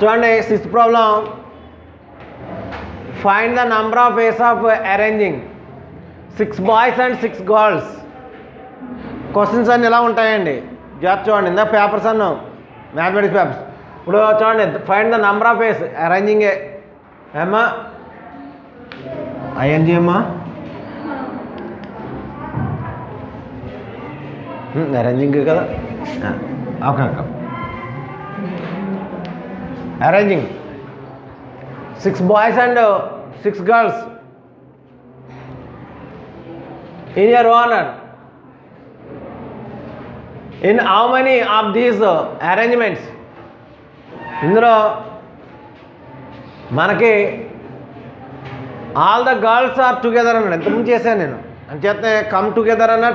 చూడండి 6th problem. Find the number of ways of arranging 6 boys and 6 girls. Questions అన్నీ ఎలా ఉంటాయండి job చూడండి. ఇందా పేపర్స్ అన్నాం మ్యాథమెటిక్స్ పేపర్స్. ఇప్పుడు చూడండి find the number of ways అరేంజింగే ఏమ్మా ఐఎన్జి అమ్మా అరేంజింగ్ కదా okay okay. Arranging 6 boys and 6 girls in your honor. In how many of these arrangements? ఇందులో మనకి all the girls are together అన్నాడు. ఎంతమంది చేశాను నేను అని చేస్తే కమ్ టుగెదర్ అన్న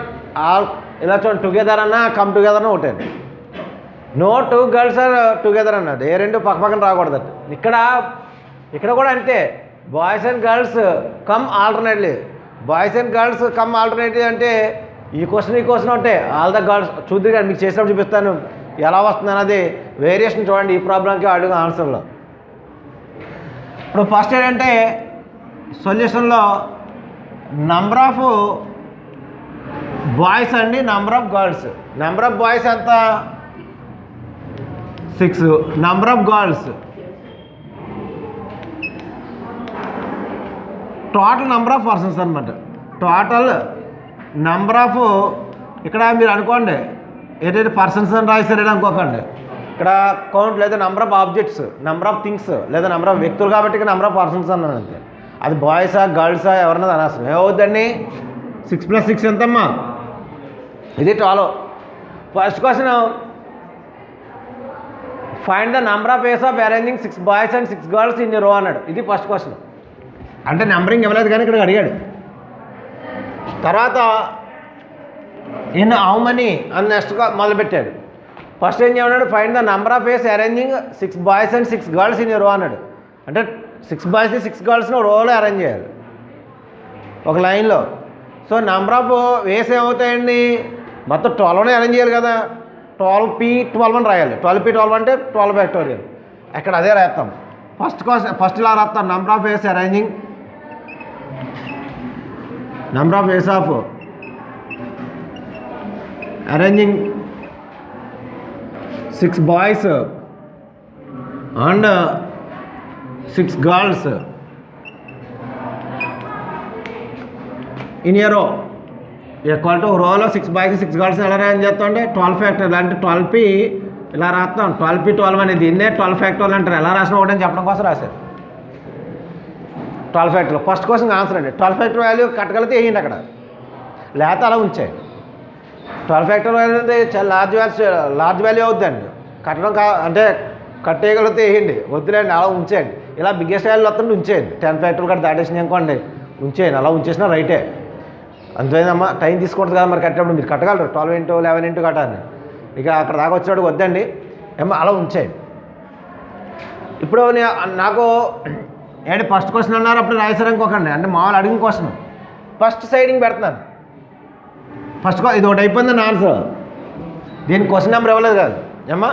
ఆల్ ఇలా చూడండి టుగెదర్ అన్న కమ్ టుగెదర్ అన్న ఒకటే. నో 2 గర్ల్స్ ఆర్ టుగెదర్ అన్నాడు. ఏ రెండు పక్క పక్కన రాకూడదు. ఇక్కడ కూడా అంతే. Boys and girls come alternately. Boys and girls come alternative అంటే ఈ క్వశ్చన్ అంటే ఆల్ ద గర్ల్స్ చూద్దరు కానీ మీకు చేసినప్పుడు చూపిస్తాను ఎలా వస్తుంది అన్నది వేరియేషన్ చూడండి ఈ ప్రాబ్లంకి అడుగు ఆన్సర్లో. ఇప్పుడు ఫస్ట్ ఏంటంటే సొల్యూషన్లో నంబర్ ఆఫ్ బాయ్స్ అండి number of girls. Number of boys ఎంత 6. Number of girls total number of persons అనమాట. టోటల్ నెంబర్ ఆఫ్ ఇక్కడ మీరు అనుకోండి ఏదైతే పర్సన్స్ అని రాశారని అనుకోకండి. ఇక్కడ కౌంట్ లేదా number of objects number of things లేదా నెంబర్ ఆఫ్ వ్యక్తులు కాబట్టి ఇక్కడ నెంబర్ ఆఫ్ పర్సన్స్ అన్నాను అంతే. అది బాయ్సా గర్ల్సా ఎవరన్నా అనవసరం. ఏమవుద్దండి 6 + 6 ఎంతమ్మా ఇది 12. First question find the number of ways of arranging 6 boys and 6 girls in row అన్నాడు. ఇది ఫస్ట్ క్వశ్చన్. అంటే నెంబరింగ్ ఇవ్వలేదు కానీ ఇక్కడ అడిగాడు. తర్వాత ఇన్ హౌ మనీ అని నెక్స్ట్ మొదలుపెట్టాడు. ఫస్ట్ ఏం చేయమన్నాడు find the number of ways arranging 6 boys and 6 girls in row అన్నాడు. అంటే 6 బాయ్స్ని 6 గర్ల్స్ని రోలో అరేంజ్ చేయాలి ఒక లైన్లో. సో నెంబర్ ఆఫ్ వేస్ ఏమవుతాయండి మొత్తం 12నే అరేంజ్ చేయాలి కదా. 12p12 అని రాయాలి. 12p12 అంటే 12 ఫ్యాక్టోరియల్. అక్కడ అదే రాస్తాం. ఫస్ట్ ఇలా రాస్తాం number of ways arranging number of ways of arranging 6 boys and 6 girls in a row equal to row 6 boys 6 girls ఎలా అరేంజ్ చేస్తాం అంటే 12 ఫ్యాక్టోరియల్ అంటే 12p ఇలా రాస్తాం. 12p12 అనేది దీన్నే 12 ఫ్యాక్టోరియల్ అంటారు. ఎలా రాసిన ఒకటని చెప్పడం కోసం రాశారు 12 ఫ్యాక్టోరియల్. ఫస్ట్ క్వశ్చన్ ఆన్సర్ అండి. 12 ఫ్యాక్టోరియల్ వాల్యూ కట్టగలిగితే వేయండి అక్కడ, లేకపోతే అలా ఉంచాయి. 12 ఫ్యాక్టోరియల్ అనేది చాలా లార్జ్ వాల్యూ అవుతుందండి. కట్టడం అంటే కట్టేయగలిగితే వేయండి, వద్దులేండి అలా ఉంచేయండి. ఇలా బిగ్గెస్ట్ వాల్యూ వస్తుంటే ఉంచేయండి. 10 ఫ్యాక్టోరియల్ కట్ట దాటేసింది అనుకోండి ఉంచేయండి. అలా ఉంచేసినా రైటే. అంతేనమ్మా టైం తీసుకుంటుంది కదా మరి కట్టేటప్పుడు. మీరు కట్టగలరు 12 ఇంటూ 11 ఇంటూ కట్టాలని. ఇక అక్కడ దాకా వచ్చేవాడు వద్దండి ఏమో అలా ఉంచేయండి. ఇప్పుడు నాకు ఏంటి ఫస్ట్ క్వశ్చన్ అన్నారు అప్పుడు రాశారు అనుకోకండి. అంటే మామూలు అడిగిన క్వశ్చన్ ఫస్ట్ సైడింగ్ పెడుతున్నాను. ఫస్ట్ ఇది ఒకటి అయిపోయిందని ఆన్సర్. దీనికి క్వశ్చన్ నెంబర్ ఇవ్వలేదు కాదు ఏమ్మా.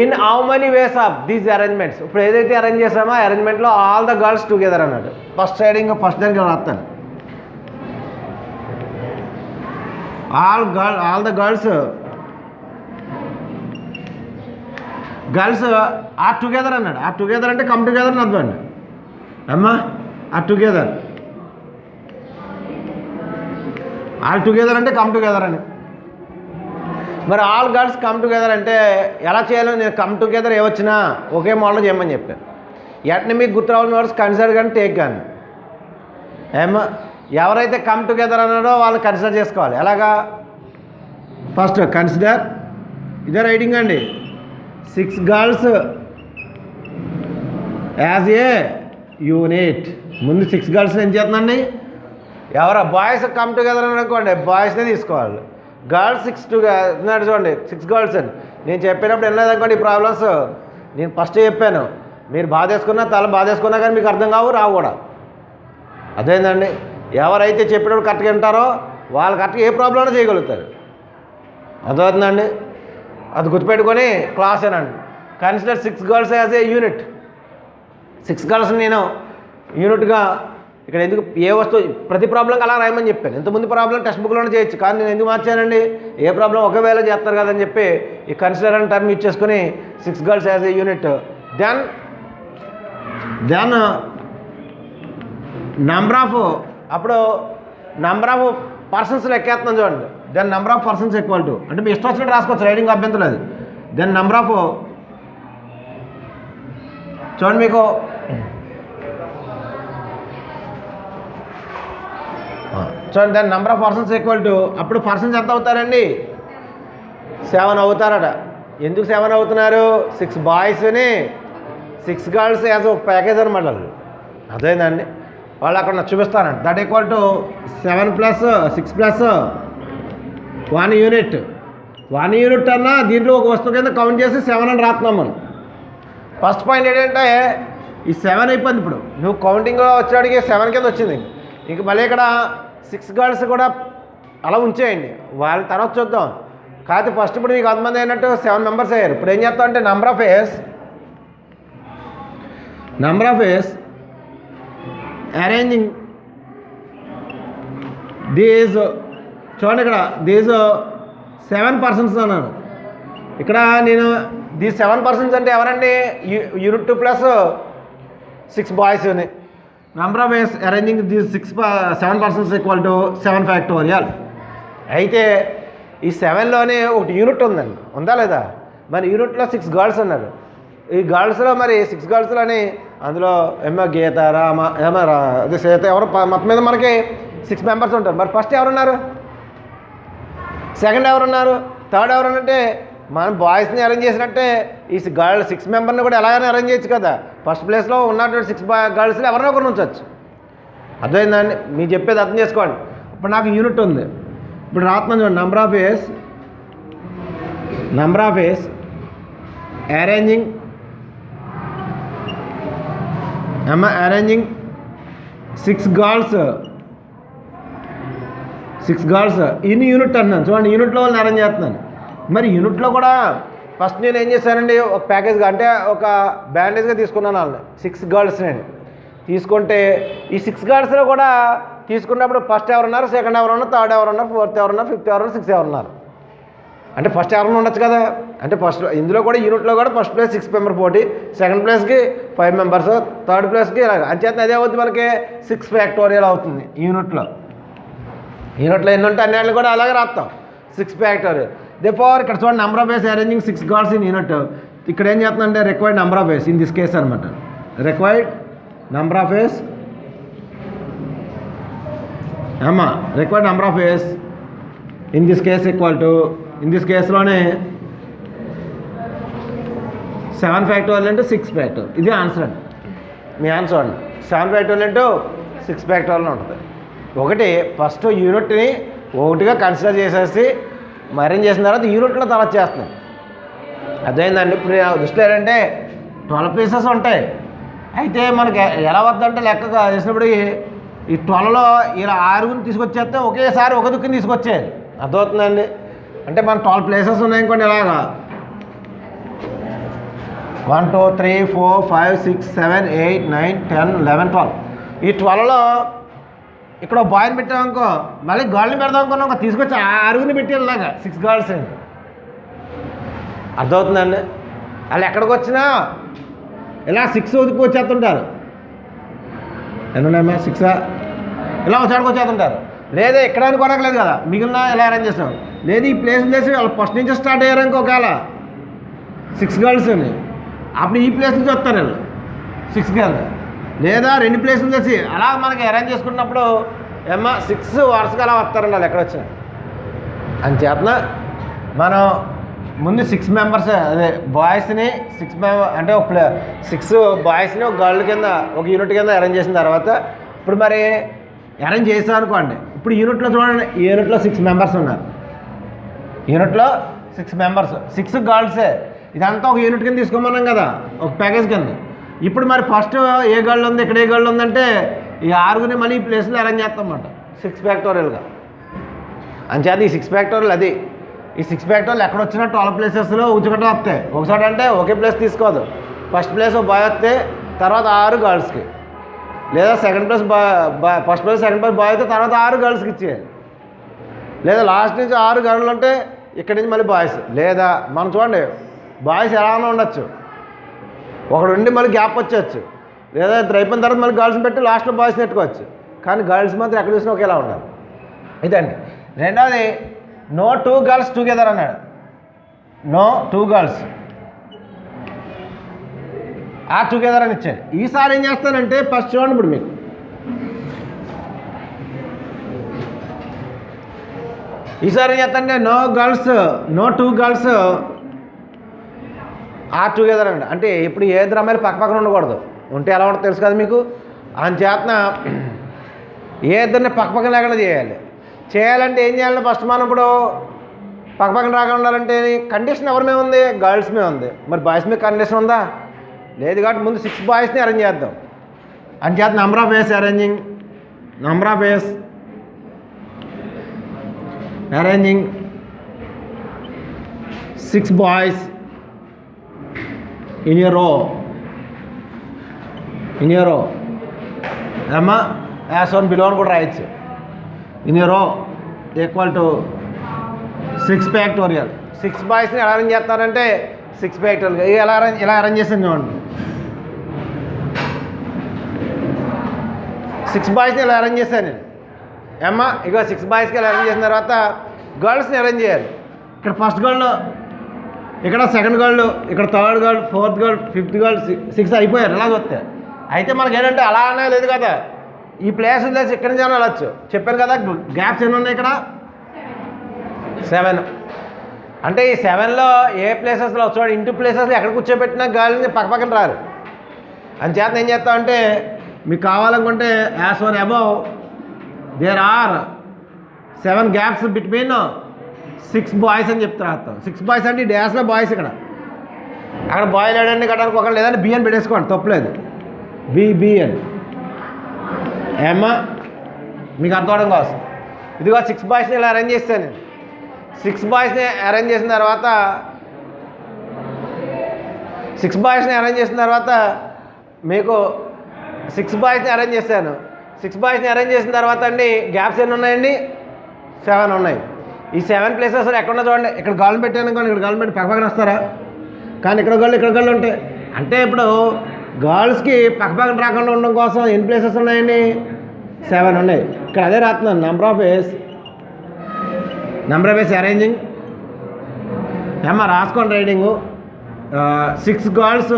In how many ways of these arrangements. ఇప్పుడు ఏదైతే అరేంజ్ చేసామో అరేంజ్మెంట్లో ఆల్ ద గర్ల్స్ టుగెదర్ అన్నాడు. ఫస్ట్ సైడింగ్ ఫస్ట్ దానికి రాస్తాను. All the girls are together అన్నాడు. ఆర్ టుగెదర్ అంటే కమ్ టుగెదర్ అని అర్థం అండి అమ్మా. ఆర్ టుగెదర్ అంటే కమ్ టుగెదర్ అని. మరి ఆల్ గర్ల్స్ కమ్ టుగెదర్ అంటే ఎలా చేయాలో నేను కమ్ టుగెదర్ ఏవచ్చినా ఒకే మోడల్ చేయమని చెప్పాను. ఎట్ని మీకు గుర్తు రావాలని వర్డ్స్ కన్సిడర్ కానీ టేక్ కానీ ఏమో. ఎవరైతే కమ్ టుగెదర్ అన్నారో వాళ్ళు కన్సిడర్ చేసుకోవాలి. ఎలాగా ఫస్ట్ కన్సిడర్ ఇదే రైటింగ్ అండి. 6 గర్ల్స్ యాజ్ ఏ యూనిట్. ముందు 6 గర్ల్స్ని ఏం చేస్తుందండి ఎవరో బాయ్స్ కమ్ టుగెదర్ అని అనుకోండి బాయ్స్నే తీసుకోవాలి. గర్ల్స్ 6 టుగెదర్ చూడండి 6 గర్ల్స్ అని నేను చెప్పినప్పుడు వినలేదు అనుకోండి. ఈ ప్రాబ్లమ్స్ నేను ఫస్ట్ చెప్పాను. మీరు బాధేసుకున్నా బాధేసుకున్నా కానీ మీకు అర్థం కావు రావు కూడా. అదేందండి ఎవరైతే చెప్పినప్పుడు కరెక్ట్గా వింటారో వాళ్ళు కరెక్ట్గా ఏ ప్రాబ్లం చేయగలుగుతారు. అర్థమవుతుందండి. అది గుర్తుపెట్టుకొని క్లాస్ అనండి. Consider 6 girls as a unit. 6 గర్ల్స్ని నేను యూనిట్గా ఇక్కడ ఎందుకు ఏ వస్తువు ప్రతి ప్రాబ్లంకి అలా రాయమని చెప్పాను. ఇంతకుముందు ప్రాబ్లం టెక్స్ట్ బుక్లోనే చేయొచ్చు, కానీ నేను ఎందుకు మార్చానండి, ఏ ప్రాబ్లం ఒకవేళ చేస్తారు కదని చెప్పి ఈ కన్సిడర్ అనే టర్మ్ యూజ్ చేసుకుని 6 girls as a unit. Then number of అప్పుడు నంబర్ ఆఫ్ పర్సన్స్ లెక్కేస్తున్నాను చూడండి. Then number of persons equal to అంటే మీ ఇష్టం వచ్చినట్టు రాసుకోవచ్చు, రైడింగ్ అభ్యంతరం లేదు. దెన్ నెంబర్ ఆఫ్ చూడండి మీకు చూడండి then number of persons equal to అప్పుడు పర్సన్స్ ఎంత అవుతారండి 7 అవుతారట. ఎందుకు 7 అవుతున్నారు, 6 బాయ్స్ని 6 గర్ల్స్ యాజ్ ఒక ప్యాకేజ్ అనమాట. వాళ్ళు అదేనండి వాళ్ళు అక్కడ చూపిస్తానండి. That equal to 7 + 6 + 1 unit. 1 unit అన్నా దీంట్లో ఒక వస్తువు కింద కౌంట్ చేసి 7 అని రాస్తున్నాం మనం. ఫస్ట్ పాయింట్ ఏంటంటే ఈ 7 అయిపోయింది. ఇప్పుడు నువ్వు కౌంటింగ్లో వచ్చేవాడికి 7 కింద వచ్చింది. ఇంక మళ్ళీ ఇక్కడ 6 గర్ల్స్ కూడా అలా ఉంచేయండి, వాళ్ళ తర్వాత చూద్దాం. కాకపోతే ఫస్ట్ ఇప్పుడు మీకు కొంతమంది అయినట్టు 7 మెంబర్స్ అయ్యారు. ఇప్పుడు ఏం చేస్తాం అంటే number of ways arranging these చూడండి ఇక్కడ దీస్ 7 పర్సన్స్ అన్నాను. ఇక్కడ నేను దీస్ 7 పర్సన్స్ అంటే ఎవరండి, యూనిట్ 2 + 6 బాయ్స్ అని. Number of ways arranging these 7 persons equal to 7 factorial. అయితే ఈ 7లోనే ఒకటి యూనిట్ ఉందండి, ఉందా లేదా, మరి యూనిట్లో 6 గర్ల్స్ ఉన్నారు. ఈ గర్ల్స్లో మరి 6 గర్ల్స్లోని అందులో గీత రామ అదే సీత ఎవరు మొత్తం మీద మనకి 6 మెంబర్స్ ఉంటారు. మరి ఫస్ట్ ఎవరున్నారు, సెకండ్ ఎవరున్నారు, థర్డ్ ఎవరున్నంటే మనం బాయ్స్ని అరేంజ్ చేసినట్టే ఈ 6 మెంబర్ని కూడా ఎలాగైనా అరేంజ్ చేయొచ్చు కదా. ఫస్ట్ ప్లేస్లో ఉన్నటువంటి 6 గర్ల్స్లో ఎవరినో ఒకరు ఉంచవచ్చు. అర్థమైందండి, మీరు చెప్పేది అర్థం చేసుకోండి. ఇప్పుడు నాకు యూనిట్ ఉంది, ఇప్పుడు రాత్మ number of ways arranging arranging 6 girls in unit అన్నాను. చూడండి యూనిట్లో వాళ్ళని అరేంజ్ చేస్తున్నాను. మరి యూనిట్లో కూడా ఫస్ట్ నేను ఏం చేశానండి, ఒక ప్యాకేజ్గా అంటే ఒక బ్యాండేజ్గా తీసుకున్నాను వాళ్ళని 6 గర్ల్స్ నేను తీసుకుంటే ఈ 6 గర్ల్స్లో కూడా తీసుకున్నప్పుడు ఫస్ట్ ఎవరున్నారు, సెకండ్ ఎవరున్నారు, థర్డ్ ఎవరున్నారు, ఫోర్త్ ఎవరున్నారు, ఫిఫ్త్ ఎవరున్నారు, 6 ఎవరున్నారు. అంటే ఫస్ట్ ఎవరైనా ఉండొచ్చు కదా. అంటే ఫస్ట్ ఇందులో కూడా యూనిట్లో కూడా ఫస్ట్ ప్లేస్ 6 మెంబర్ పోటీ, సెకండ్ ప్లేస్కి 5 మెంబర్స్, థర్డ్ ప్లేస్కి ఇలాగ అంచేత అదే అవుతుంది మనకి 6 ఫ్యాక్టోరియల్ అవుతుంది. యూనిట్లో ఎన్ని ఉంటే అన్ని కూడా అలాగే రాస్తాం 6 ఫ్యాక్టోరియల్. దేఫోర్ ఇక్కడ చూడండి number of ways arranging 6 girls in unit. ఇక్కడ ఏం చేస్తుందంటే required number of ways in this case అనమాట. Required number of ways required number of ways in this case equal to in this కేసులోనే 7 factorial into 6 factorial. ఇది answer అండి, మీ answer అండి. 7 factorial into 6 factorial ఉంటుంది. ఒకటి ఫస్ట్ యూనిట్ని ఒకటిగా consider చేసేసి అరేంజ్ చేసిన తర్వాత యూనిట్లో తర్వాత చేస్తున్నాం. అదేంటండి ఇప్పుడు దృష్టిలో ఏంటంటే 12 పీసెస్ ఉంటాయి. అయితే మనకి ఎలా వద్దంటే లెక్క చేసినప్పుడు ఈ 12లో ఇలా 6 తీసుకొచ్చేస్తే ఒకేసారి ఒక దుక్కుని తీసుకొచ్చేయాలి. అర్థమవుతుందండి, అంటే మన 12 ప్లేసెస్ ఉన్నాయనుకోండి ఇలాగా 1 2 3 4 5 6 7 8 9 10 11 12. ఈ 12లో ఇక్కడ బాయ్ని పెట్టామనుకో మళ్ళీ గర్ల్ని పెడదాం అనుకున్నాం, తీసుకొచ్చి 6 పెట్టి ఇలాగా 6 గర్ల్స్ అండి. అర్థమవుతుందండి, వాళ్ళు ఎక్కడికి వచ్చినా ఇలా 6 వదిలికి వచ్చేస్తుంటారు. ఎన్నున్నాయమ్మా 6 ఇలా వచ్చాడికి వచ్చేస్తుంటారు. లేదా ఎక్కడ కొనకలేదు కదా, మిగిలిన ఇలా అరేంజ్ చేస్తాం. లేదు ఈ ప్లేస్ చేసి వాళ్ళు ఫస్ట్ నుంచి స్టార్ట్ అయ్యారు ఇంకొకవేళ 6 గర్ల్స్ అని, అప్పుడు ఈ ప్లేస్ నుంచి వస్తారు వీళ్ళు 6 గర్ల్స్. లేదా 2 ప్లేసులు తెచ్చి అలా మనకి అరేంజ్ చేసుకున్నప్పుడు 6 వరుసగా అలా వస్తారండి వాళ్ళు ఎక్కడ వచ్చినా. అంచేతన మనం ముందు 6 మెంబర్స్ అదే బాయ్స్ని 6 అంటే ఒక 6 బాయ్స్ని ఒక గర్ల్ కింద ఒక యూనిట్ కింద అరేంజ్ చేసిన తర్వాత ఇప్పుడు మరి అరేంజ్ చేసాం అనుకోండి. ఇప్పుడు యూనిట్లో చూడండి, ఈ యూనిట్లో 6 మెంబర్స్ ఉన్నారు. యూనిట్లో 6 మెంబర్స్ 6 గర్ల్సే. ఇదంతా ఒక యూనిట్ కింద తీసుకోమన్నాం కదా, ఒక ప్యాకేజ్ కింద. ఇప్పుడు మరి ఫస్ట్ ఏ గర్ల్ ఉంది, ఇక్కడ ఏ గర్ల్ ఉందంటే ఈ 6 మళ్ళీ ఈ ప్లేస్లో అరేంజ్ చేస్తాం అన్నమాట 6 ఫ్యాక్టోరియల్గా. అంచేత ఈ 6 ఫ్యాక్టోరియల్ అది ఈ 6 ఫ్యాక్టర్లు ఎక్కడ వచ్చినా 12 ప్లేసెస్లో ఉంచుకుంటూ వస్తాయి. ఒకసారి అంటే ఒకే ప్లేస్ తీసుకోదు. ఫస్ట్ ప్లేస్ బాయ్ వస్తే తర్వాత 6 గర్ల్స్కి, లేదా second place first place second place boy అయితే తర్వాత 6 గర్ల్స్కి ఇచ్చేయాలి. లేదా లాస్ట్ నుంచి 6 గర్ల్స్ ఉంటే ఇక్కడి నుంచి మళ్ళీ బాయ్స్. లేదా మనం చూడండి బాయ్స్ ఎలాగైనా ఉండొచ్చు, ఒకడు ఉండి మళ్ళీ గ్యాప్ వచ్చేయచ్చు. లేదా ఇద్దరు అయిపోయిన తర్వాత మళ్ళీ గర్ల్స్ని పెట్టి లాస్ట్లో బాయ్స్ని పెట్టుకోవచ్చు. కానీ గర్ల్స్ మాత్రం ఎక్కడ చూసినా ఒకేలా ఉండాలి. ఇదండి. రెండవది నో 2 గర్ల్స్ టుగెదర్ అన్నాడు. నో 2 గర్ల్స్ ఆర్ టుగెదర్ అని ఇచ్చాడు. ఈసారి ఏం చేస్తానంటే ఫస్ట్ చూడండి, ఇప్పుడు మీకు ఈసారి ఏం చేస్తానంటే నో 2 గర్ల్స్ ఆర్ టుగెదర్ అండి. అంటే ఇప్పుడు ఏ ఇద్దరు అమ్మాయిలు పక్క పక్కన ఉండకూడదు. ఉంటే ఎలా ఉంటుందో తెలుసు కదా మీకు. చేతన ఏ ఇద్దరిని పక్క పక్కన లేకుండా చేయాలంటే ఏం చేయాలంటే ఫస్ట్ మనం ఇప్పుడు పక్క పక్కన రాకుండా ఉండాలంటే కండిషన్ ఎవరి మీద ఉంది? గర్ల్స్ మీద ఉంది. మరి బాయ్స్ మీద కండిషన్ ఉందా? లేదు. కాబట్టి ముందు 6 బాయ్స్ని అరేంజ్ చేద్దాం. చేత number of ways arranging 6 boys in a row అమ్మా యాస్ వన్ బిలో అని కూడా రాయొచ్చు. ఇన్ ఏ రో ఈక్వల్ టు 6 ఫ్యాక్టోరియల్. 6 బాయ్స్ని ఎలా అరేంజ్ చేస్తారంటే 6 ఫ్యాక్టోరియల్. ఇలా అరేంజ్ చేసాను చూడండి. 6 బాయ్స్ని ఇలా అరేంజ్ చేశాను నేను. అమ్మా ఇక 6 బాయ్స్కి ఇలా అరేంజ్ చేసిన తర్వాత గర్ల్స్ని అరేంజ్ చేయాలి. ఇక్కడ ఫస్ట్ గర్ల్, ఇక్కడ సెకండ్ గర్ల్, ఇక్కడ third girl, fourth girl, fifth girl, 6 అయిపోయారు. ఇలా వస్తే అయితే మనకి ఏంటంటే అలా అనే లేదు కదా, ఈ ప్లేస్ వదిలేసి ఇక్కడి నుంచి వెళ్ళచ్చు. చెప్పాను కదా గ్యాప్స్ ఎన్ని ఉన్నాయి ఇక్కడ? 7. అంటే ఈ 7లో ఏ ప్లేసెస్లో చూడండి, ఇంటూ ప్లేసెస్లో ఎక్కడ కూర్చోబెట్టినా గర్ల్ని పక్క పక్కన రారు. చేత ఏం చేస్తామంటే మీకు కావాలనుకుంటే as one above there are 7 gaps between 6 boys అని చెప్తారు. 6 బాయ్స్ అంటే డ్యాస్లో బాయ్స్. అక్కడ బాయ్ లేడండి కట్టడానికి ఒకళ్ళు, లేదంటే బిఎన్ పెట్టేసుకోండి, తప్పలేదు. బిఎన్ ఏమ్మా మీకు అర్థం అవడం కోసం. ఇదిగో 6 బాయ్స్ని ఇలా అరేంజ్ చేస్తాను నేను. 6 బాయ్స్ని అరేంజ్ చేసిన తర్వాత మీకు 6 బాయ్స్ని అరేంజ్ చేశాను. 6 బాయ్స్ని అరేంజ్ చేసిన తర్వాత అండి గ్యాప్స్ ఎన్ని ఉన్నాయండి? 7 ఉన్నాయి. ఈ 7 ప్లేసెస్ ఎక్కడున్నా చూడండి. ఇక్కడ గర్ల్ పెట్టాను కానీ ఇక్కడ గర్ల్ పెట్టి పక్క పక్కన వస్తారా? కానీ ఇక్కడ గర్ల్ ఉంటాయి. అంటే ఇప్పుడు గర్ల్స్కి పక్క పక్కన రాకుండా ఉండడం కోసం ఎన్ని ప్లేసెస్ ఉన్నాయండి? 7 ఉన్నాయి. ఇక్కడ అదే రాస్తున్నాను. నెంబర్ ఆఫ్ వేస్ అరేంజింగ్ ఏమా రాసుకోండి రైడింగు. 6 గర్ల్స్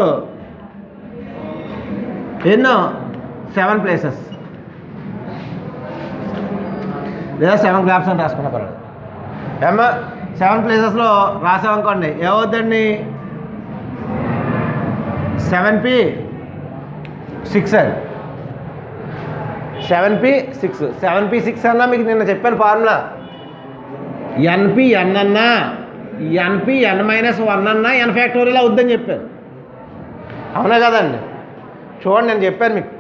ఎన్నో 7 ప్లేసెస్, లేదా 7 గ్యాప్స్ అని రాసుకున్నా పర్వాలేదు. ఏమా 7 ప్లేసెస్లో రాసామనుకోండి ఏమవుద్దండి? 7p6 అని. 7p6 అన్నా మీకు నిన్న చెప్పాను ఫార్ములా. npn అన్నా npn-1 అన్నా n ఫ్యాక్టోరియల్ అవుద్దని చెప్పాను. అవునా కదండి? చూడండి నేను చెప్పాను మీకు.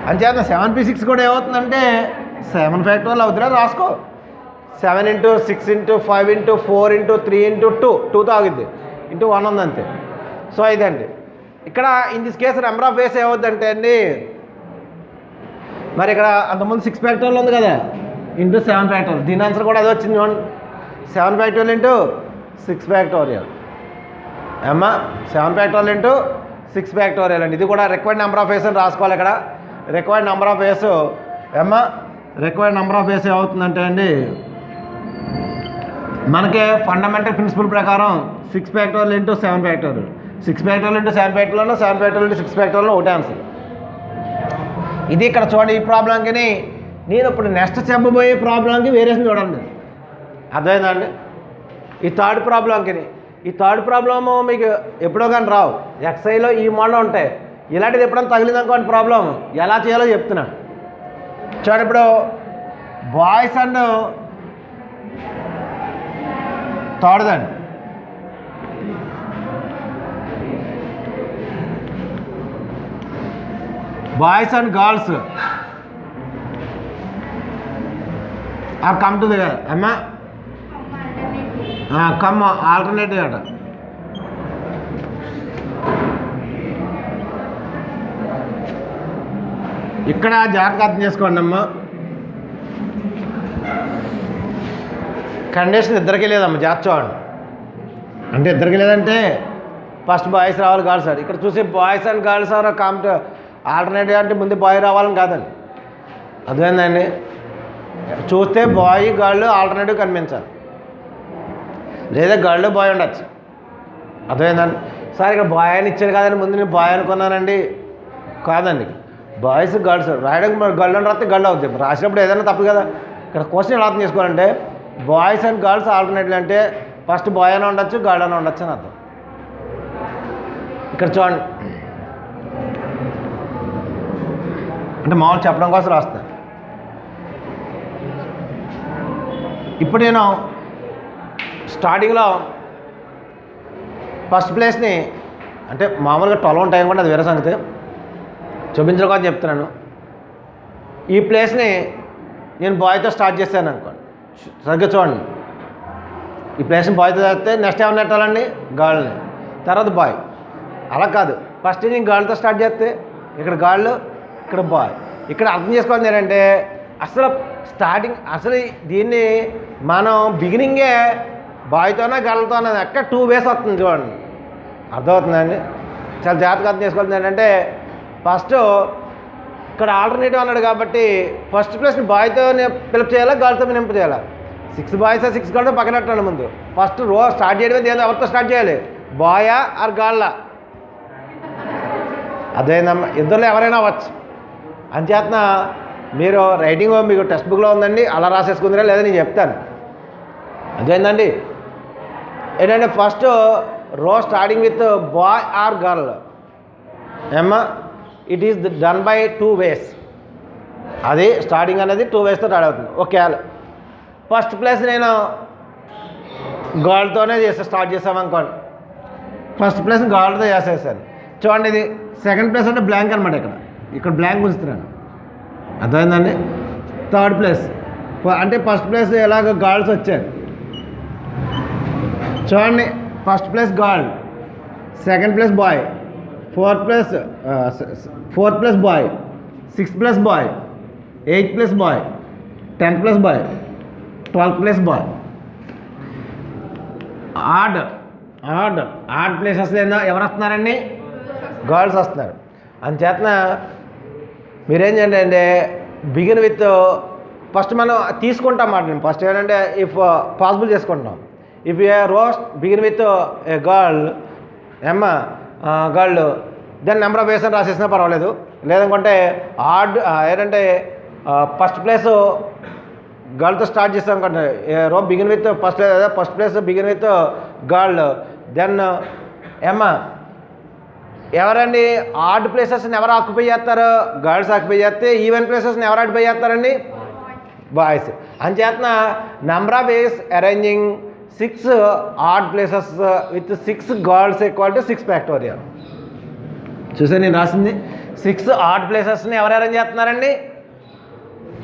అంచేత 7p6 కూడా ఏమవుతుందంటే 7 ఫ్యాక్టోరియల్ అవుతుందా? రాసుకో. 7 × 6 × 5 × 4 × 3 × 2 ఆగుద్ది, ఇంటూ 1 ఉంది అంతే. సో ఇదండి. ఇక్కడ in this case number of ways ఏమవుద్దంటే అండి, మరి ఇక్కడ అంతకుముందు 6 ఫ్యాక్టోరియల్ ఉంది కదా, ఇంటూ 7 ఫ్యాక్టోరియల్. దీని ఆన్సర్ కూడా అదే వచ్చింది చూడండి. 7 ఫ్యాక్టోరియల్ ఇంటూ 6 ఫ్యాక్టోరియల్. ఏమ్మా 7 ఫ్యాక్టోరియల్ ఇంటూ 6 ఫ్యాక్టోరియల్ అండి. ఇది కూడా రిక్వైర్డ్ నెంబర్ ఆఫ్ వేస్ అని రాసుకోవాలి. ఇక్కడ రిక్వైర్డ్ నెంబర్ ఆఫ్ వేస్ ఏమ్మా రిక్వైర్డ్ నెంబర్ ఆఫ్ వేస్ ఏమవుతుందంటే అండి, మనకి ఫండమెంటల్ ప్రిన్సిపల్ ప్రకారం 6 factorial into 7 factorial, 6 factorial into 7 factorial, 7 factorial into 6 factorial ఒకటే ఆన్సర్. ఇది ఇక్కడ చూడండి. ఈ ప్రాబ్లంకి నేను ఇప్పుడు నెక్స్ట్ చెప్పబోయే ప్రాబ్లంకి వేరియేషన్ చూడండి. అర్థమైందా అండి? ఈ థర్డ్ ప్రాబ్లము మీకు ఎప్పుడో కానీ రావు. ఎక్సైలో ఈ మోడల్ ఉంటాయి. ఇలాంటిది ఎప్పుడైనా తగిలిందనుకోండి ప్రాబ్లం ఎలా చేయాలో చెప్తున్నాను చూడండి. ఇప్పుడు బాయ్స్ అండ్ థర్డ్ అండి, boys and girls are come to the అమ్మా కమ్ ఆల్టర్నేటివ్ అట. ఇక్కడ జాగ్రత్తగా అర్థం చేసుకోండి అమ్మ. కండిషన్ ఇద్దరికీ లేదమ్మా, జాగ్రత్త చూడండి. అంటే ఇద్దరికి లేదంటే ఫస్ట్ బాయ్స్ రావాలి, గర్ల్స్ రావాలి. ఇక్కడ చూసే boys and girls are alternative అంటే ముందు బాయ్ రావాలని కాదండి. అర్థమైందండి? చూస్తే బాయ్ గర్ల్ ఆల్టర్నేటివ్ కనిపించాలి, లేదా గర్ల్ బాయ్ ఉండొచ్చు. అర్థమైందండి? సార్ ఇక్కడ బాయ్ అని ఇచ్చారు కదండి, ముందు నేను బాయ్ అనుకున్నానండి. కాదండి, బాయ్స్ గర్ల్స్ రాయడం గర్ల్ అని రాస్తే గర్ల్ అవుతుంది. రాసినప్పుడు ఏదైనా తప్పు కదా. ఇక్కడ క్వశ్చన్ ఎలా అర్థం చేసుకోవాలంటే బాయ్స్ అండ్ గర్ల్స్ ఆల్టర్నేటివ్ అంటే ఫస్ట్ బాయ్ అని ఉండొచ్చు, గర్ల్ అని ఉండొచ్చు అని అర్థం. ఇక్కడ చూడండి, అంటే మామూలు చెప్పడం కోసం రాస్తాను. ఇప్పుడు నేను స్టార్టింగ్లో ఫస్ట్ ప్లేస్ని అంటే మామూలుగా 12 ఉంటాయి కూడా, అది వేరే సంగతి, చూపించడం కోసం చెప్తున్నాను. ఈ ప్లేస్ని నేను బాయ్తో స్టార్ట్ చేశాను అనుకోండి. సరిగ్గా చూడండి, ఈ ప్లేస్ని బాయ్తో చేస్తే నెక్స్ట్ ఏమన్నా పెట్టాలండి? గర్ల్ని, తర్వాత బాయ్. అలా కాదు, ఫస్ట్ నేను గర్ల్తో స్టార్ట్ చేస్తే ఇక్కడ గర్ల్, ఇక్కడ బాయ్. ఇక్కడ అర్థం చేసుకోవాలి ఏంటంటే అసలు స్టార్టింగ్ అసలు దీన్ని మనం బిగినింగే బాయ్తోనే గర్ల్తోనే ఎక్కడ 2 వేస్ వస్తుంది చూడండి. అర్థమవుతుందండి? చాలా జాగ్రత్తగా అర్థం చేసుకోవాలి ఏంటంటే ఫస్ట్ ఇక్కడ ఆల్టర్నేటివ్ అన్నాడు కాబట్టి ఫస్ట్ ప్లేస్ని బాయ్తో ఫిలప్ చేయాలా, గర్ల్తో నింపు చేయాలా? 6 బాయ్స్ 6 గర్ల్తో పక్కనట్టాను. ముందు ఫస్ట్ రో స్టార్ట్ చేయడమే ఏదో ఎవరితో స్టార్ట్ చేయాలి? బాయా ఆర్ గర్లా? అదేనమ్మా, ఇద్దరులో ఎవరైనా అవ్వచ్చు. అంచేతన మీరు రైటింగ్ మీకు టెక్స్ట్ బుక్లో ఉందండి, అలా రాసేసుకుందిరా లేదా నేను చెప్తాను. అదేందండి ఏంటంటే first row starting with boy or girl ఏమ్మా, it is done by 2 ways. అది స్టార్టింగ్ అనేది 2 వేస్తో స్టార్ట్ అవుతుంది. ఓకే, ఫస్ట్ ప్లేస్ నేను గర్ల్తోనే స్టార్ట్ చేసామనుకోండి. ఫస్ట్ ప్లేస్ గర్ల్తో చేసేసాను. చూడండి, ఇది సెకండ్ ప్లేస్ అంటే బ్లాంక్ అనమాట. ఇక్కడ బ్లాంక్ ఉంచుతున్నాను. అర్థమైందండి? థర్డ్ ప్లేస్ అంటే ఫస్ట్ ప్లేస్ ఎలాగ గర్ల్స్ వచ్చారు చూడండి. First place girl, second place boy, fourth place boy, 6th place boy, 8th place boy, 10th place boy, 12th place boy. Odd places ఎవరు వస్తున్నారండి? గర్ల్స్ వస్తున్నారు. అందుచేతన మీరేం చేయండి అంటే బిగిన్ విత్ ఫస్ట్ మనం తీసుకుంటాం మాట. నేను ఫస్ట్ ఏంటంటే ఇఫ్ పాసిబుల్ చేసుకుంటాం. If a row is to begin with a girl girl then number of ways అని రాసేసినా పర్వాలేదు. లేదనుకుంటే ఏంటంటే ఫస్ట్ ప్లేస్ గర్ల్తో స్టార్ట్ చేస్తాం అనుకోండి. Row begin with first place begin with girl, then ఎవరండి ఆడ్ ప్లేసెస్ని ఎవరు ఆక్యుపై చేస్తారు? గర్ల్స్ ఆక్యుపై చేస్తే ఈవెన్ ప్లేసెస్ని ఎవరు ఆక్యుపై చేస్తారండి? బాయ్స్. అంచేతన number of ways arranging 6 odd places with 6 girls equal to 6 factorial. చూసా నేను రాసింది? 6 ఆడ్ ప్లేసెస్ని ఎవరు అరేంజ్ చేస్తున్నారండి?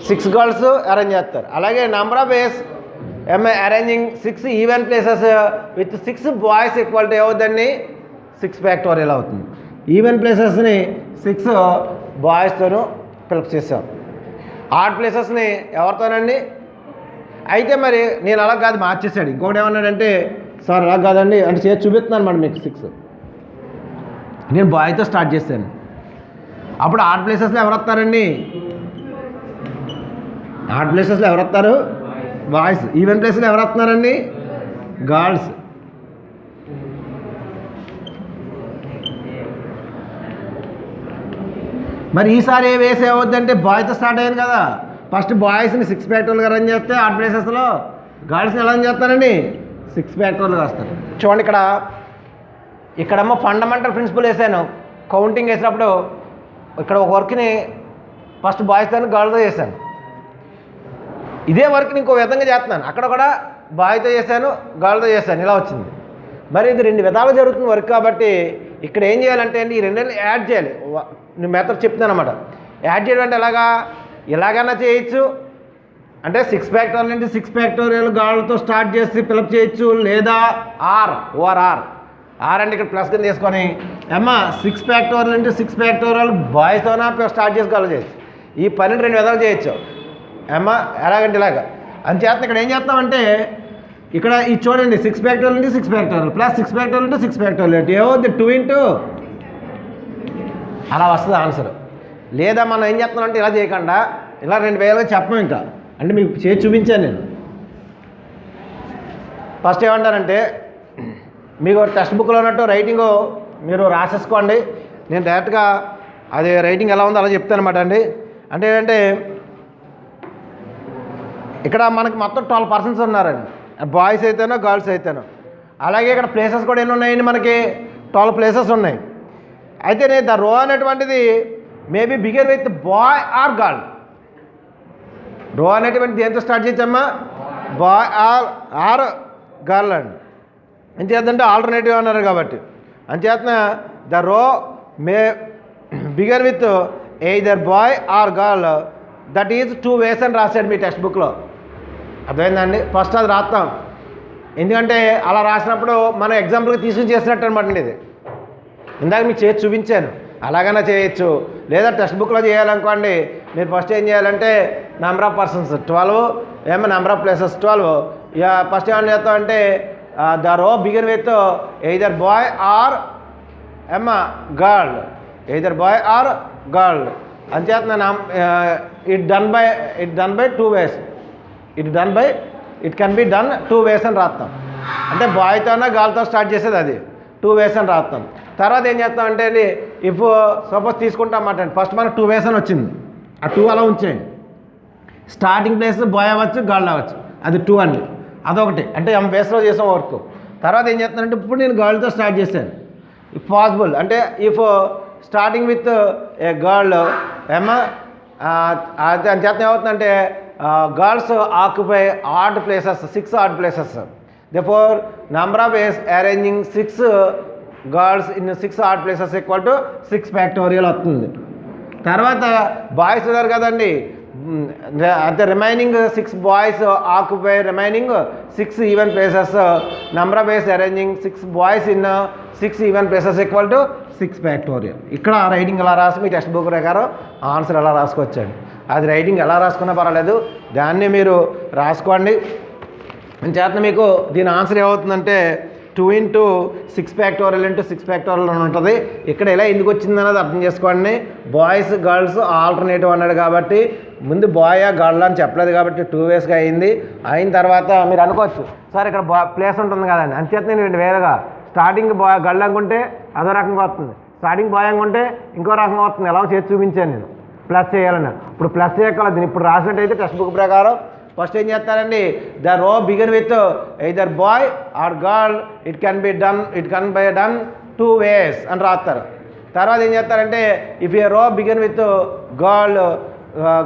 6 గర్ల్స్ అరేంజ్ చేస్తారు. అలాగే number of ways arranging 6 even places with 6 boys equal to ఏమవుతుందండి? 6 ఫ్యాక్టోరియల్ అవుతుంది. ఈవెన్ ప్లేసెస్ని 6 బాయ్స్తోనూ ఫిలప్ చేసాం. ఆడ్ ప్లేసెస్ని ఎవరితోనండి? అయితే మరి నేను అలా కాదు, మార్చేసాడు. ఇంకొకటి ఏమన్నాడంటే సార్ అలా కాదండి అంటే చేసి చూపిస్తున్నాను అన్నమాట మీకు 6. నేను బాయ్తో స్టార్ట్ చేశాను. అప్పుడు ఆడ్ ప్లేసెస్లో ఎవరు వస్తారండి? ఆడ్ ప్లేసెస్లో ఎవరు వస్తారు? బాయ్స్. ఈవెన్ ప్లేస్లో ఎవరు వస్తున్నారండి? గర్ల్స్. మరి ఈసారి ఏ వేస్ ఏమవుద్దంటే బాయ్తో స్టార్ట్ అయ్యాను కదా, ఫస్ట్ బాయ్స్ని 6 ఫ్యాక్టోరియల్గా రన్ చేస్తే ఆడ్ ప్లేసెస్లో గర్ల్స్ని ఎలా రన్ చేస్తారండి? 6 ఫ్యాక్టోరియల్గా వస్తారు. చూడండి, ఇక్కడేమో ఫండమెంటల్ ప్రిన్సిపల్ వేసాను. కౌంటింగ్ వేసినప్పుడు ఇక్కడ ఒక వర్క్ని ఫస్ట్ బాయ్స్తో గర్ల్తో చేశాను. ఇదే వర్క్ని ఇంకో విధంగా చేస్తున్నాను. అక్కడ కూడా బాయ్తో చేశాను, గర్ల్తో చేశాను, ఇలా వచ్చింది. మరి ఇది 2 విధాలుగా జరుగుతుంది వర్క్ కాబట్టి ఇక్కడ ఏం చేయాలంటే అండి ఈ 2 యాడ్ చేయాలి. నేను మెథడ్ చెప్తున్నాను అన్నమాట. యాడ్ చేయడం అంటే ఇలాగైనా చేయొచ్చు, అంటే 6 గాళ్ళతో స్టార్ట్ చేసి ఫిలప్ చేయొచ్చు, లేదా ఆర్ అంటే ఇక్కడ ప్లస్ కింద తీసుకొని 6 బాయ్స్తోనా స్టార్ట్ చేసుకోవాలి. ఈ పని 2 విధాలు చేయొచ్చు ఎలాగంటే ఇలాగ. అంచేత ఇక్కడ ఏం చేస్తామంటే ఇక్కడ ఇది చూడండి 6 ప్లస్ 6 ఏమవుద్ది 2 అలా వస్తుంది ఆన్సర్. లేదా మనం ఏం చేస్తున్నామంటే ఇలా చేయకుండా ఇలా 2 వేలుగా చెప్పం. ఇంకా అంటే మీకు చేసి చూపించాను నేను. ఫస్ట్ ఏమంటారంటే మీకు టెక్స్ట్ బుక్లో ఉన్నట్టు రైటింగ్ మీరు రాసేసుకోండి. నేను డైరెక్ట్గా అది రైటింగ్ ఎలా ఉందో అలా చెప్తాను అనమాట అండి. అంటే ఏంటంటే ఇక్కడ మనకి మొత్తం 12 పర్సన్స్ ఉన్నారండి, బాయ్స్ అయితేనో గర్ల్స్ అయితేనో. అలాగే ఇక్కడ ప్లేసెస్ కూడా ఎన్ని ఉన్నాయండి, మనకి 12 ప్లేసెస్ ఉన్నాయి. అయితే నేను ద రో అనేటువంటిది maybe begin with boy or girl. Row అనేటువంటి దేంతో స్టార్ట్ చేయొచ్చమ్మా, బాయ్ ఆర్ గర్ల్ అండి. అంచేతంటే ఆల్టర్నేటివ్ అన్నారు కాబట్టి అంచేతన the row may begin with either boy or girl, that is 2 ways అని రాశాడు మీ టెక్స్ట్ బుక్లో. అర్థమైందండి. ఫస్ట్ అది రాస్తాం, ఎందుకంటే అలా రాసినప్పుడు మనం ఎగ్జాంపుల్గా తీసుకుని చేసినట్టు అనమాట అండి. ఇది ఇందాక మీకు చేసి చూపించాను, అలాగైనా చేయొచ్చు. లేదా టెక్స్ట్ బుక్లో చేయాలనుకోండి, మీరు ఫస్ట్ ఏం చేయాలంటే number of persons 12, number of places 12. ఇక ఫస్ట్ ఏమని చేస్తామంటే the row begin with either boy or girl, either boy or girl. అంచేత it done by 2 ways. It can be done 2 ways అని రాస్తాం. అంటే బాయ్తోనా గర్ల్తో స్టార్ట్ చేసేది అది 2 ways అని రాస్తాం. తర్వాత ఏం చేస్తామంటే అండి, ఇఫ్ సపోజ్ తీసుకుంటాం అన్నమాట. ఫస్ట్ మనకు 2 ways అని వచ్చింది, ఆ 2 అలా ఉంచేయండి. స్టార్టింగ్ ప్లేస్ బాయ్ అవ్వచ్చు, గర్ల్ అవ్వచ్చు, అది 2 అండి. అదొకటి, అంటే బేస్లో చేసాం వర్క్. తర్వాత ఏం చేస్తానంటే ఇప్పుడు నేను గర్ల్తో స్టార్ట్ చేశాను, ఇఫ్ పాసిబుల్. అంటే if starting with a girl అంచేత ఏమవుతుందంటే girls occupy odd places, 6 odd places. Therefore number of ways arranging 6 girls in 6 odd places equal to 6 factorial అవుతుంది. తర్వాత బాయ్స్ ఉన్నారు కదండి, అంటే remaining 6 boys occupy remaining 6 even places. Number of ways arranging 6 boys in 6 even places equal to 6 factorial. ఇక్కడ writing ఎలా రాసి మీ text book ప్రకారం answer ఎలా రాసుకోవచ్చండి. అది రైటింగ్ ఎలా రాసుకున్నా పర్వాలేదు, దాన్ని మీరు రాసుకోండి. చేత మీకు దీని ఆన్సర్ ఏమవుతుందంటే 2 × 6 ఫ్యాక్టోరియల్ × 6 ఫ్యాక్టోరియల్ అని ఉంటుంది. ఇక్కడ ఎలా ఎందుకు వచ్చింది అన్నది అర్థం చేసుకోండి. బాయ్స్ గర్ల్స్ ఆల్టర్నేటివ్ అన్నాడు కాబట్టి ముందు బాయ్ గర్ల్ అని చెప్పలేదు కాబట్టి 2 waysగా అయింది. అయిన తర్వాత మీరు అనుకోవచ్చు సార్ ఇక్కడ ప్లేస్ ఉంటుంది కదండి, అంచేత నేను వేరేగా స్టార్టింగ్ బాయ్ గర్ల్ అనుకుంటే అదో రకంగా వస్తుంది, స్టార్టింగ్ బాయ్ అనుకుంటే ఇంకో రకంగా వస్తుంది. ఎలా చేసి చూపించాను నేను ప్లస్ చేయాలని. ఇప్పుడు ప్లస్ చేయగలదు. ఇప్పుడు రాసినట్టయితే టెక్స్ట్ బుక్ ప్రకారం ఫస్ట్ ఏం చేస్తారండి, the row begin with either boy or girl, it can be done 2 ways అని రాస్తారు. తర్వాత ఏం చేస్తారంటే ఇఫ్ ఏ రో begin with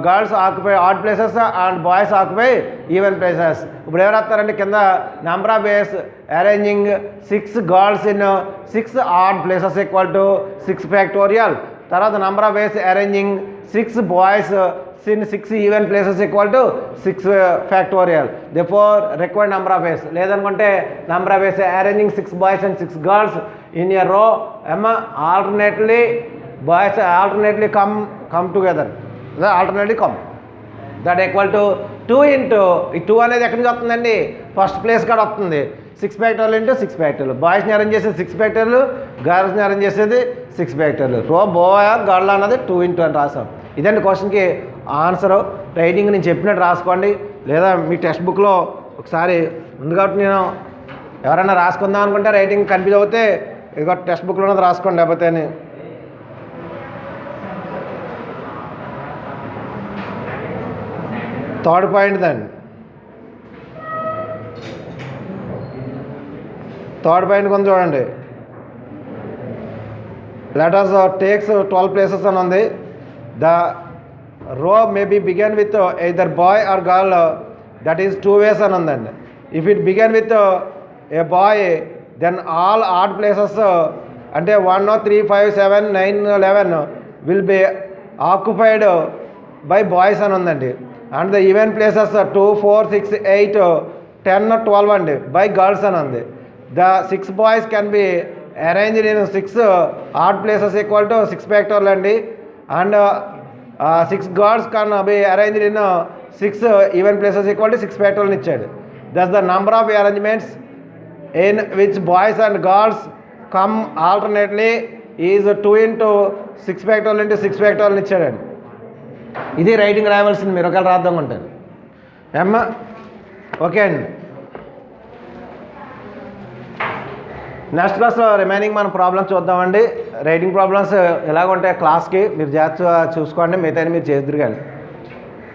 girls occupy odd places and boys occupy even places. ఇప్పుడు ఎవరు రాస్తారంటే కింద number of ways arranging 6 girls in 6 odd places equal to 6 factorial. తర్వాత number of ways arranging 6 boys in 6 even places equal to 6 factorial. therefore required number of ways లేదనుకుంటే number of ways arranging 6 boys and 6 girls in a row alternately boys alternately come together, alternately come, that equal to 2 into ఈ 2 అనేది ఎక్కడి నుంచి వస్తుందండి, first place కాడ వస్తుంది. 6 factorial × 6 factorial. బాయ్స్ని arrange చేసేది 6 factorial, గర్ల్స్ని arrange చేసేది 6 ఫ్యాక్టోరియల్. రో బాయ్ గర్ల్ అన్నది 2 × అని రాసాం. ఇదండి క్వశ్చన్కి ఆన్సరు. రైటింగ్ నేను చెప్పినట్టు రాసుకోండి, లేదా మీ టెక్స్ట్ బుక్లో ఒకసారి ఉంది కాబట్టి నేను ఎవరైనా రాసుకుందాం అనుకుంటే రైటింగ్ కన్ఫ్యూజ్ అవుతే ఇదిగో టెక్స్ట్ బుక్లో ఉన్నది రాసుకోండి. లేకపోతే అని థర్డ్ పాయింట్ దండి. థర్డ్ పాయింట్ కొంచెం చూడండి. లెటర్స్ టేక్స్ 12 places అని ఉంది. The row may be begun with either boy or girl, that is 2 ways అని ఉందండి. If it begun with a boy then all odd places అంటే 1 3 5 7 9 11 will be occupied by boys అని ఉందండి. And the even places 2, 4, 6, 8, 10, 12 అండి by girls అని ఉంది. The 6 boys can be arranged in 6 odd places equal to 6 factorial అండి. And 6 girls can be arranged in 6 even places equal to 6 factorial ఇచ్చాడు. Thus the number of arrangements in which boys and girls come alternately is 2 into 6 factorial into 6 factorial ఇచ్చాడండి. ఇది writing రాయవలసింది, మీరు ఒకవేళ రాద్దాం ఉంటారు ఏమ్మా. Okay అండి, నెక్స్ట్ క్లాస్లో రిమైనింగ్ మన ప్రాబ్లమ్స్ చూద్దామండి. రైటింగ్ ప్రాబ్లమ్స్ ఎలాగ ఉంటాయి క్లాస్కి మీరు జాగ్రత్తగా చూసుకోండి, మిగతా మీరు చేద్దరు కానీ.